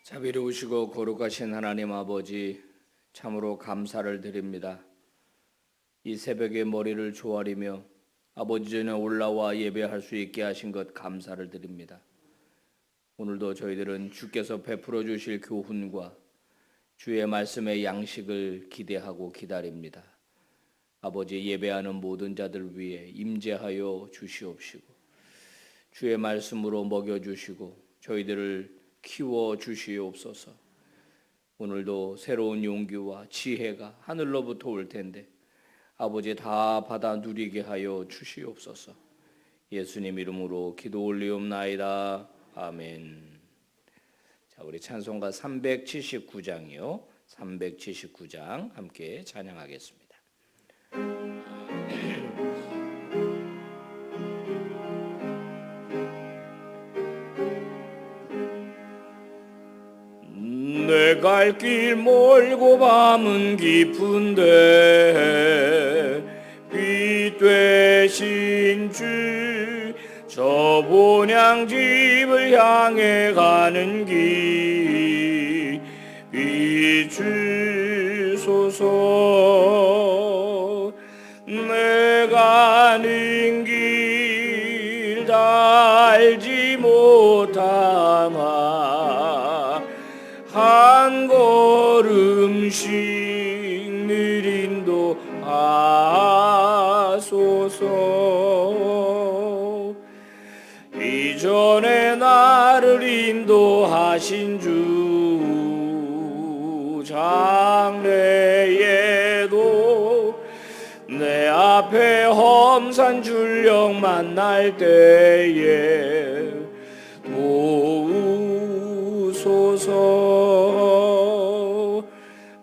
자비로우시고 거룩하신 하나님 아버지, 참으로 감사를 드립니다. 이 새벽에 머리를 조아리며 아버지 전에 올라와 예배할 수 있게 하신 것 감사를 드립니다. 오늘도 저희들은 주께서 베풀어 주실 교훈과 주의 말씀의 양식을 기대하고 기다립니다. 아버지, 예배하는 모든 자들 위해 임재하여 주시옵시고 주의 말씀으로 먹여주시고 저희들을 키워 주시옵소서. 오늘도 새로운 용기와 지혜가 하늘로부터 올 텐데 아버지 다 받아 누리게 하여 주시옵소서. 예수님 이름으로 기도 올리옵나이다. 아멘. 자, 우리 찬송가 379장이요. 379장 함께 찬양하겠습니다. 내 갈 길 멀고 밤은 깊은데 빛 되신 주 저 본향집을 향해 가는 길 비추소서. 내 가는 길 다 알지 못하마 한 걸음씩 늘 인도하소서. 이전에 나를 인도하신 주 장래에도 내 앞에 험산 줄령 만날 때에 도우소서.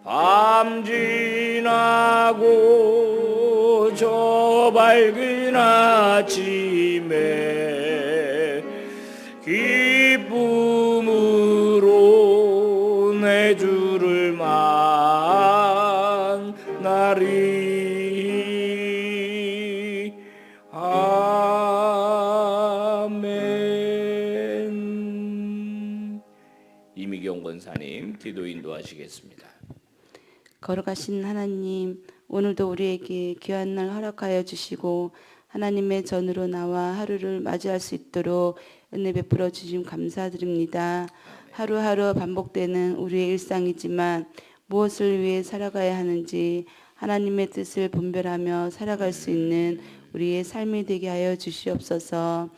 밤 지나고 저 밝은 아침에 기쁨으로 내 주를 만나리. 아멘. 이미경 권사님 기도 인도하시겠습니다. 거룩하신 하나님, 오늘도 우리에게 귀한 날 허락하여 주시고 하나님의 전으로 나와 하루를 맞이할 수 있도록 은혜 베풀어 주심 감사드립니다. 하루하루 반복되는 우리의 일상이지만 무엇을 위해 살아가야 하는지 하나님의 뜻을 분별하며 살아갈 수 있는 우리의 삶이 되게 하여 주시옵소서.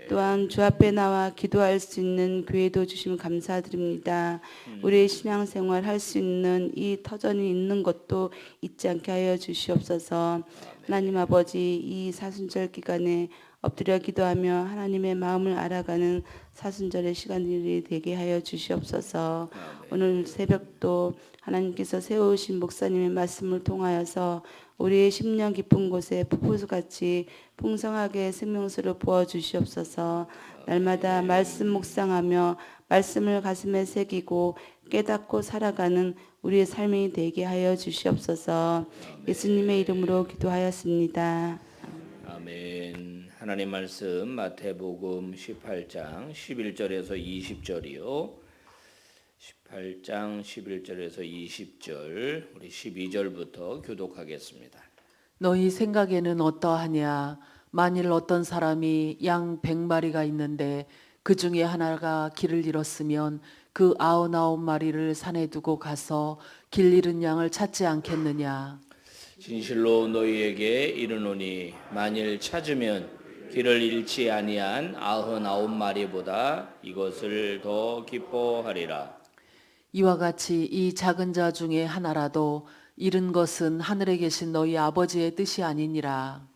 또한 주 앞에 나와 기도할 수 있는 기회도 주시면 감사드립니다. 우리의 신앙생활 할 수 있는 이 터전이 있는 것도 잊지 않게 하여 주시옵소서. 하나님 아버지, 이 사순절 기간에 엎드려 기도하며 하나님의 마음을 알아가는 사순절의 시간들이 되게 하여 주시옵소서. 오늘 새벽도 하나님께서 세우신 목사님의 말씀을 통하여서 우리의 심령 깊은 곳에 푸푸수같이 풍성하게 생명수를 부어주시옵소서. 날마다 말씀 묵상하며 말씀을 가슴에 새기고 깨닫고 살아가는 우리의 삶이 되게 하여 주시옵소서. 예수님의 이름으로 기도하였습니다. 아멘. 하나님 말씀 마태복음 18장 11절에서 20절이요. 18장 11절에서 20절, 우리 12절부터 교독하겠습니다. 너희 생각에는 어떠하냐? 만일 어떤 사람이 양 100마리가 있는데 그 중에 하나가 길을 잃었으면 그 99마리를 산에 두고 가서 길 잃은 양을 찾지 않겠느냐? 진실로 너희에게 이르노니 만일 찾으면 길을 잃지 아니한 99마리보다 이것을 더 기뻐하리라. 이와 같이 이 작은 자 중에 하나라도 잃은 것은 하늘에 계신 너희 아버지의 뜻이 아니니라.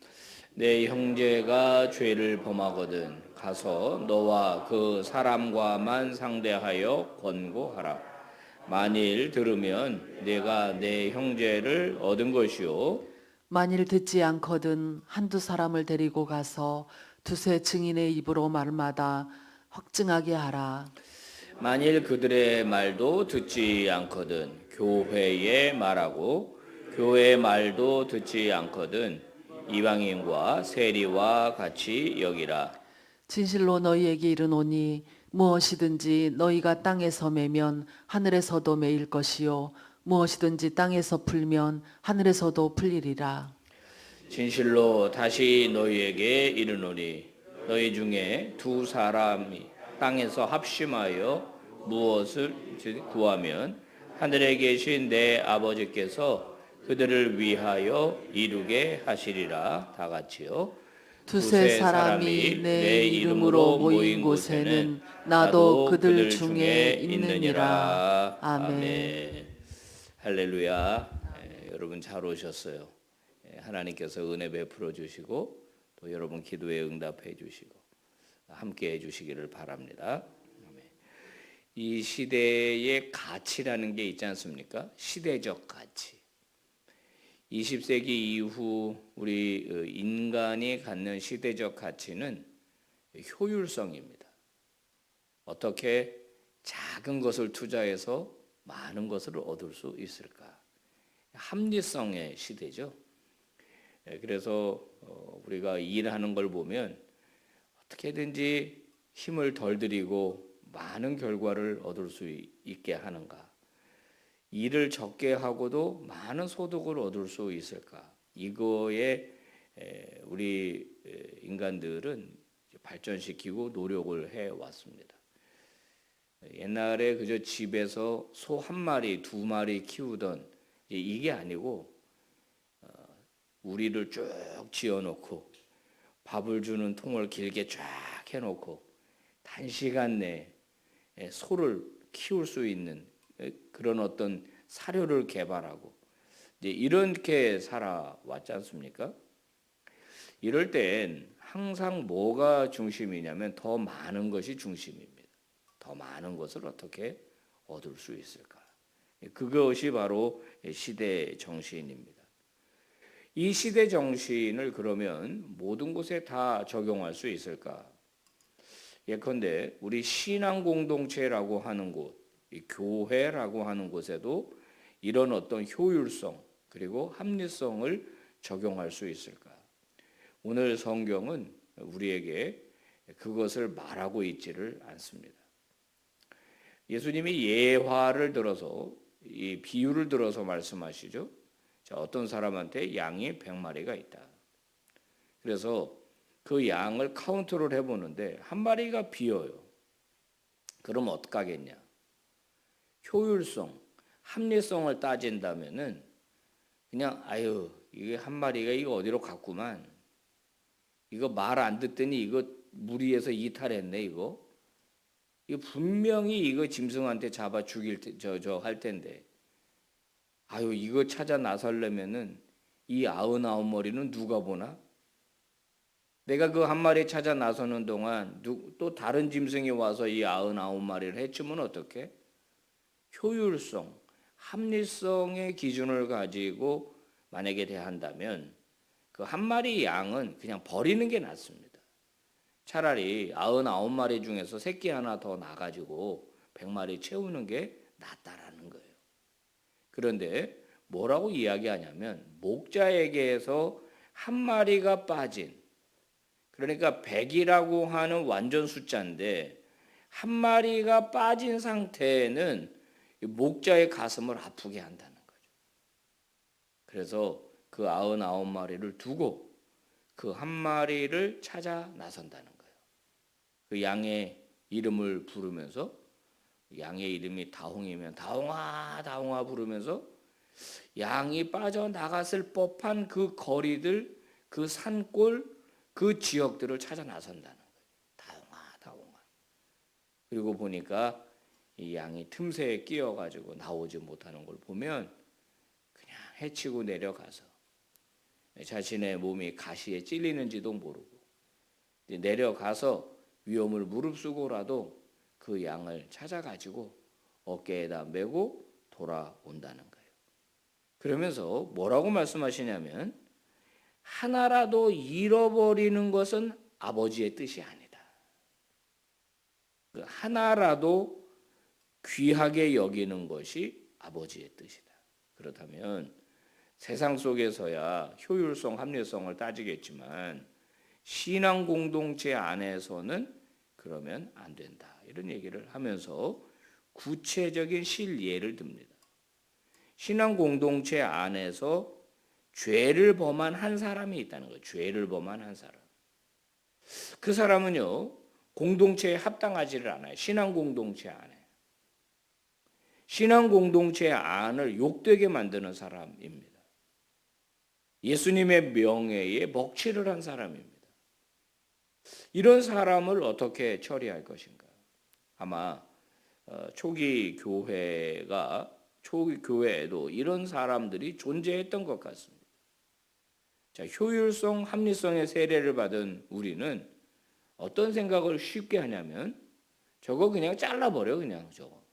내 형제가 죄를 범하거든 가서 너와 그 사람과만 상대하여 권고하라. 만일 들으면 내가 내 형제를 얻은 것이요 만일 듣지 않거든 한두 사람을 데리고 가서 두세 증인의 입으로 말마다 확증하게 하라. 만일 그들의 말도 듣지 않거든 교회에 말하고 교회의 말도 듣지 않거든 이방인과 세리와 같이 여기라. 진실로 너희에게 이르노니 무엇이든지 너희가 땅에서 매면 하늘에서도 매일 것이요 무엇이든지 땅에서 풀면 하늘에서도 풀리리라. 진실로 다시 너희에게 이르노니 너희 중에 두 사람이 땅에서 합심하여 무엇을 구하면 하늘에 계신 내 아버지께서 그들을 위하여 이루게 하시리라. 다 같이요. 두세 사람이 내 이름으로 모인 곳에는 나도 그들 중에 있느니라. 아멘. 할렐루야. 여러분 잘 오셨어요. 하나님께서 은혜 베풀어 주시고 또 여러분 기도에 응답해 주시고 함께 해 주시기를 바랍니다. 아멘. 이 시대의 가치라는 게 있지 않습니까? 시대적 가치. 20세기 이후 우리 인간이 갖는 시대적 가치는 효율성입니다. 어떻게 작은 것을 투자해서 많은 것을 얻을 수 있을까? 합리성의 시대죠. 그래서 우리가 일하는 걸 보면 어떻게든지 힘을 덜 들이고 많은 결과를 얻을 수 있게 하는가? 일을 적게 하고도 많은 소득을 얻을 수 있을까? 이거에 우리 인간들은 발전시키고 노력을 해 왔습니다. 옛날에 그저 집에서 소 한 마리, 두 마리 키우던 이게 아니고 우리를 쭉 지어놓고 밥을 주는 통을 길게 쫙 해놓고 단시간 내에 소를 키울 수 있는 그런 어떤 사료를 개발하고 이제 이렇게 살아왔지 않습니까? 이럴 땐 항상 뭐가 중심이냐면 더 많은 것이 중심입니다. 더 많은 것을 어떻게 얻을 수 있을까? 그것이 바로 시대 정신입니다. 이 시대 정신을 그러면 모든 곳에 다 적용할 수 있을까? 예컨대 우리 신앙 공동체라고 하는 곳, 이 교회라고 하는 곳에도 이런 어떤 효율성 그리고 합리성을 적용할 수 있을까? 오늘 성경은 우리에게 그것을 말하고 있지를 않습니다. 예수님이 예화를 들어서 이 비유를 들어서 말씀하시죠. 자, 어떤 사람한테 양이 100마리가 있다. 그래서 그 양을 카운트를 해보는데 한 마리가 비어요. 그럼 어떡하겠냐? 효율성, 합리성을 따진다면은 그냥 아유 이게 한 마리가 이거 어디로 갔구만. 이거 말 안 듣더니 이거 무리해서 이탈했네 이거. 이거 분명히 이거 짐승한테 잡아 죽일 저 할 텐데. 아유 이거 찾아 나서려면은 이 99머리는 누가 보나? 내가 그 한 마리 찾아 나서는 동안 또 다른 짐승이 와서 이 99마리를 해치면 어떡해? 효율성, 합리성의 기준을 가지고 만약에 대한다면 그 한 마리 양은 그냥 버리는 게 낫습니다. 차라리 99마리 중에서 새끼 하나 더 나가지고 100마리 채우는 게 낫다라는 거예요. 그런데 뭐라고 이야기하냐면 목자에게서 한 마리가 빠진 그러니까 100이라고 하는 완전 숫자인데 한 마리가 빠진 상태는 목자의 가슴을 아프게 한다는 거죠. 그래서 그 99마리를 두고 그 한 마리를 찾아 나선다는 거예요. 그 양의 이름을 부르면서 양의 이름이 다홍이면 다홍아 다홍아 부르면서 양이 빠져나갔을 법한 그 거리들 그 산골 그 지역들을 찾아 나선다는 거예요. 다홍아 다홍아. 그리고 보니까 이 양이 틈새에 끼어가지고 나오지 못하는 걸 보면 그냥 해치고 내려가서 자신의 몸이 가시에 찔리는지도 모르고 내려가서 위험을 무릅쓰고라도 그 양을 찾아가지고 어깨에다 메고 돌아온다는 거예요. 그러면서 뭐라고 말씀하시냐면 하나라도 잃어버리는 것은 아버지의 뜻이 아니다. 그 하나라도 귀하게 여기는 것이 아버지의 뜻이다. 그렇다면 세상 속에서야 효율성, 합리성을 따지겠지만 신앙 공동체 안에서는 그러면 안 된다. 이런 얘기를 하면서 구체적인 실예를 듭니다. 신앙 공동체 안에서 죄를 범한 한 사람이 있다는 거예요. 죄를 범한 한 사람. 그 사람은요, 공동체에 합당하지를 않아요. 신앙 공동체 안에. 신앙 공동체 안을 욕되게 만드는 사람입니다. 예수님의 명예에 먹칠을 한 사람입니다. 이런 사람을 어떻게 처리할 것인가? 아마 초기 교회에도 이런 사람들이 존재했던 것 같습니다. 자, 효율성, 합리성의 세례를 받은 우리는 어떤 생각을 쉽게 하냐면 저거 그냥 잘라버려, 그냥 저거.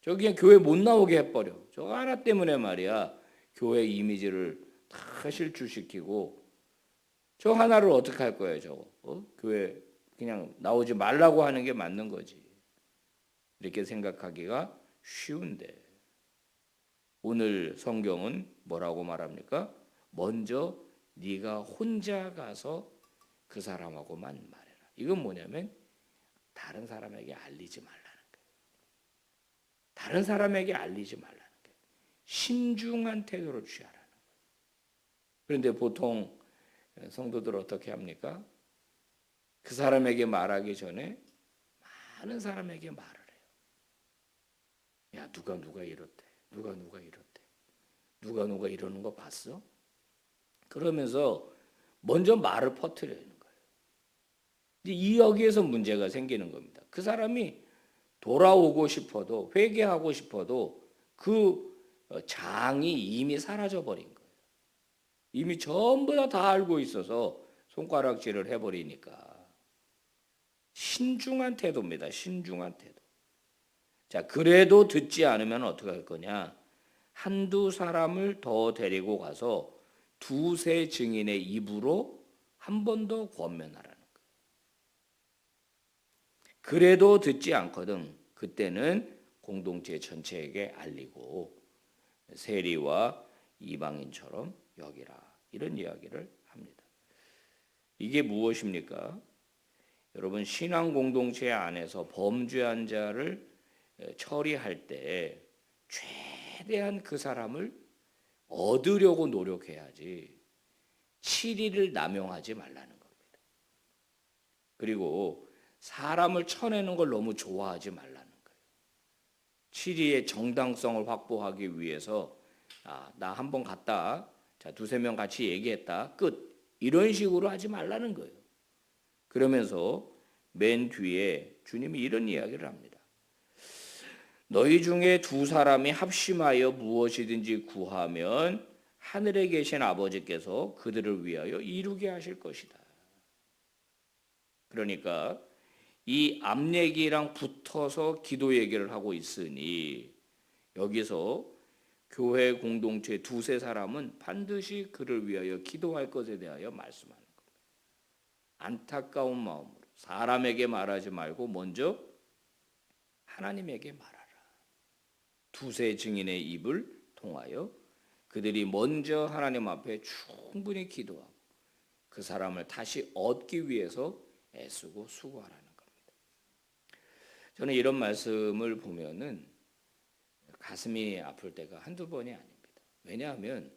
저 그냥 교회 못 나오게 해버려. 저거 하나 때문에 말이야. 교회 이미지를 다 실추시키고 저 하나를 어떻게 할 거예요, 저거? 교회 그냥 나오지 말라고 하는 게 맞는 거지. 이렇게 생각하기가 쉬운데 오늘 성경은 뭐라고 말합니까? 먼저 네가 혼자 가서 그 사람하고만 말해라. 이건 뭐냐면 다른 사람에게 알리지 말라는 거예요. 다른 사람에게 알리지 말라는 거예요. 신중한 태도를 취하라는 거예요. 그런데 보통 성도들 어떻게 합니까? 그 사람에게 말하기 전에 많은 사람에게 말을 해요. 야, 누가 이렇대. 누가 이렇대. 누가 이러는 거 봤어? 그러면서 먼저 말을 퍼뜨리는 거예요. 근데 여기에서 문제가 생기는 겁니다. 그 사람이 돌아오고 싶어도 회개하고 싶어도 그 장이 이미 사라져 버린 거예요. 이미 전부 다 알고 있어서 손가락질을 해버리니까 신중한 태도입니다. 신중한 태도. 자, 그래도 듣지 않으면 어떻게 할 거냐? 한두 사람을 더 데리고 가서 두세 증인의 입으로 한 번 더 권면하라는 거예요. 그래도 듣지 않거든. 그때는 공동체 전체에게 알리고 세리와 이방인처럼 여기라. 이런 이야기를 합니다. 이게 무엇입니까? 여러분, 신앙 공동체 안에서 범죄한 자를 처리할 때 최대한 그 사람을 얻으려고 노력해야지 치리를 남용하지 말라는 겁니다. 그리고 사람을 쳐내는 걸 너무 좋아하지 말라는 거예요. 치리의 정당성을 확보하기 위해서 나 한 번 갔다. 자, 두세 명 같이 얘기했다. 끝. 이런 식으로 하지 말라는 거예요. 그러면서 맨 뒤에 주님이 이런 이야기를 합니다. 너희 중에 두 사람이 합심하여 무엇이든지 구하면 하늘에 계신 아버지께서 그들을 위하여 이루게 하실 것이다. 그러니까 이 앞 얘기랑 붙어서 기도 얘기를 하고 있으니 여기서 교회 공동체 두세 사람은 반드시 그를 위하여 기도할 것에 대하여 말씀하는 겁니다. 안타까운 마음으로 사람에게 말하지 말고 먼저 하나님에게 말하라. 두세 증인의 입을 통하여 그들이 먼저 하나님 앞에 충분히 기도하고 그 사람을 다시 얻기 위해서 애쓰고 수고하라는 겁니다. 저는 이런 말씀을 보면은 가슴이 아플 때가 한두 번이 아닙니다. 왜냐하면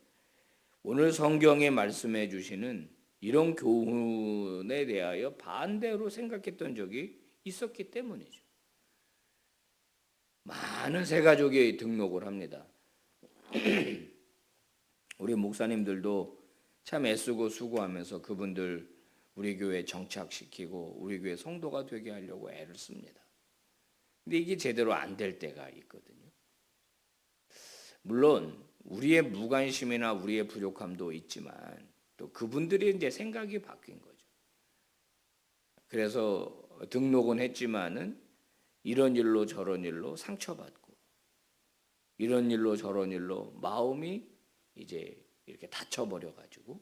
오늘 성경에 말씀해 주시는 이런 교훈에 대하여 반대로 생각했던 적이 있었기 때문이죠. 많은 새가족이 등록을 합니다. 우리 목사님들도 참 애쓰고 수고하면서 그분들 우리 교회에 정착시키고 우리 교회 성도가 되게 하려고 애를 씁니다. 근데 이게 제대로 안 될 때가 있거든요. 물론 우리의 무관심이나 우리의 부족함도 있지만 또 그분들이 이제 생각이 바뀐 거죠. 그래서 등록은 했지만은 이런 일로 저런 일로 상처받고 이런 일로 저런 일로 마음이 이제 이렇게 다쳐버려 가지고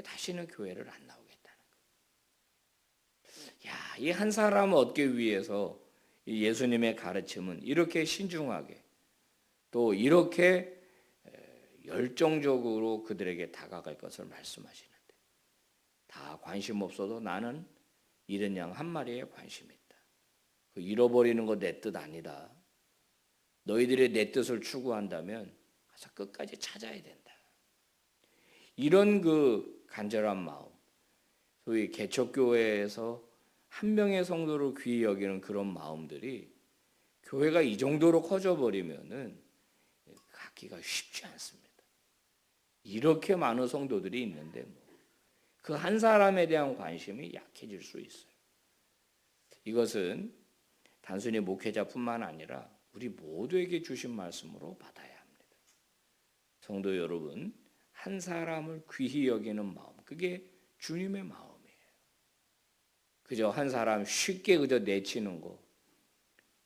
다시는 교회를 안 나오겠다는 거예요. 야, 이 한 사람을 얻기 위해서 이 예수님의 가르침은 이렇게 신중하게 또 이렇게 열정적으로 그들에게 다가갈 것을 말씀하시는데 다 관심 없어도 나는 잃은 양 한 마리에 관심이 있다. 그 잃어버리는 거 내 뜻 아니다. 너희들의 내 뜻을 추구한다면 가서 끝까지 찾아야 된다. 이런 그 간절한 마음, 소위 개척교회에서 한 명의 성도를 귀히 여기는 그런 마음들이 교회가 이 정도로 커져버리면은 갖기가 쉽지 않습니다. 이렇게 많은 성도들이 있는데 그 한 사람에 대한 관심이 약해질 수 있어요. 이것은 단순히 목회자뿐만 아니라 우리 모두에게 주신 말씀으로 받아야 합니다. 성도 여러분, 한 사람을 귀히 여기는 마음, 그게 주님의 마음이에요. 그저 한 사람 쉽게 그저 내치는 거,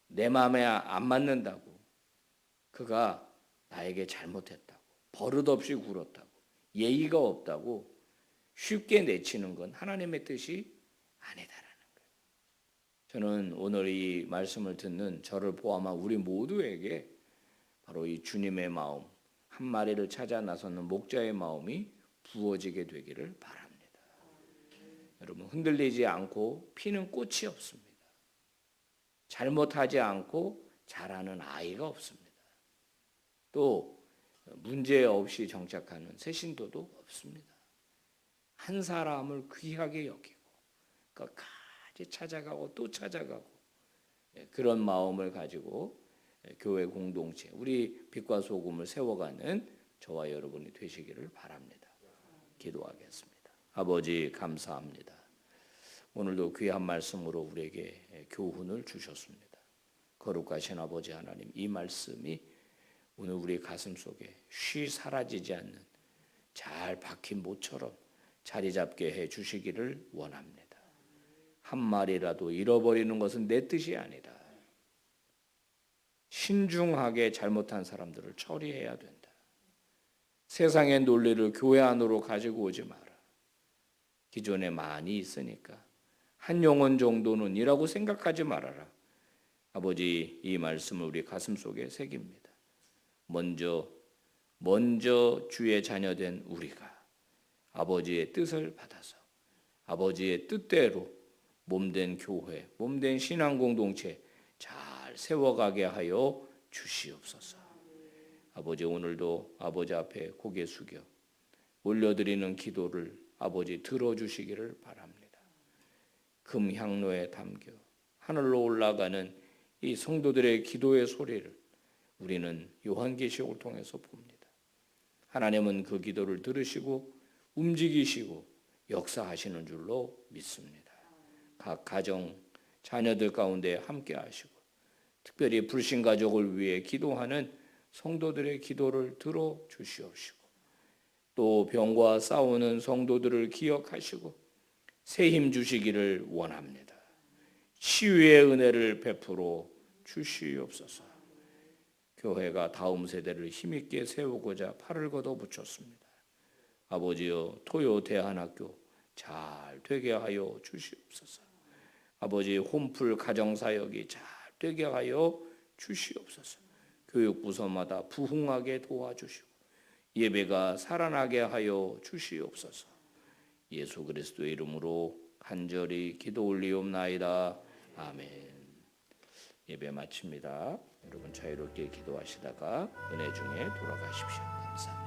내 마음에 안 맞는다고, 그가 나에게 잘못했다고, 버릇없이 굴었다고, 예의가 없다고 쉽게 내치는 건 하나님의 뜻이 아니다라는 거예요. 저는 오늘 이 말씀을 듣는 저를 포함한 우리 모두에게 바로 이 주님의 마음, 한 마리를 찾아 나서는 목자의 마음이 부어지게 되기를 바랍니다. 여러분, 흔들리지 않고 피는 꽃이 없습니다. 잘못하지 않고 자라는 아이가 없습니다. 또 문제 없이 정착하는 새신도도 없습니다. 한 사람을 귀하게 여기고 끝까지 찾아가고 또 찾아가고 그런 마음을 가지고 교회 공동체, 우리 빛과 소금을 세워가는 저와 여러분이 되시기를 바랍니다. 기도하겠습니다. 아버지 감사합니다. 오늘도 귀한 말씀으로 우리에게 교훈을 주셨습니다. 거룩하신 아버지 하나님, 이 말씀이 오늘 우리 가슴 속에 쉬 사라지지 않는 잘 박힌 못처럼 자리 잡게 해 주시기를 원합니다. 한 마리라도 잃어버리는 것은 내 뜻이 아니다. 신중하게 잘못한 사람들을 처리해야 된다. 세상의 논리를 교회 안으로 가지고 오지 마라. 기존에 많이 있으니까 한 영혼 정도는 이라고 생각하지 말아라. 아버지, 이 말씀을 우리 가슴 속에 새깁니다. 먼저 주의 자녀된 우리가 아버지의 뜻을 받아서 아버지의 뜻대로 몸된 교회, 몸된 신앙 공동체 잘 세워가게 하여 주시옵소서. 아버지, 오늘도 아버지 앞에 고개 숙여 올려드리는 기도를 아버지 들어주시기를 바랍니다. 금향로에 담겨 하늘로 올라가는 이 성도들의 기도의 소리를 우리는 요한계시록을 통해서 봅니다. 하나님은 그 기도를 들으시고 움직이시고 역사하시는 줄로 믿습니다. 각 가정, 자녀들 가운데 함께 하시고 특별히 불신 가족을 위해 기도하는 성도들의 기도를 들어주시옵시고 또 병과 싸우는 성도들을 기억하시고 새 힘 주시기를 원합니다. 치유의 은혜를 베풀어 주시옵소서. 교회가 다음 세대를 힘있게 세우고자 팔을 걷어붙였습니다. 아버지여, 토요 대안학교 잘 되게 하여 주시옵소서. 아버지, 홈플 가정사역이 잘 되게 하여 주시옵소서. 교육부서마다 부흥하게 도와주시고 예배가 살아나게 하여 주시옵소서. 예수 그리스도의 이름으로 간절히 기도 올리옵나이다. 아멘. 예배 마칩니다. 여러분 자유롭게 기도하시다가 은혜 중에 돌아가십시오. 감사합니다.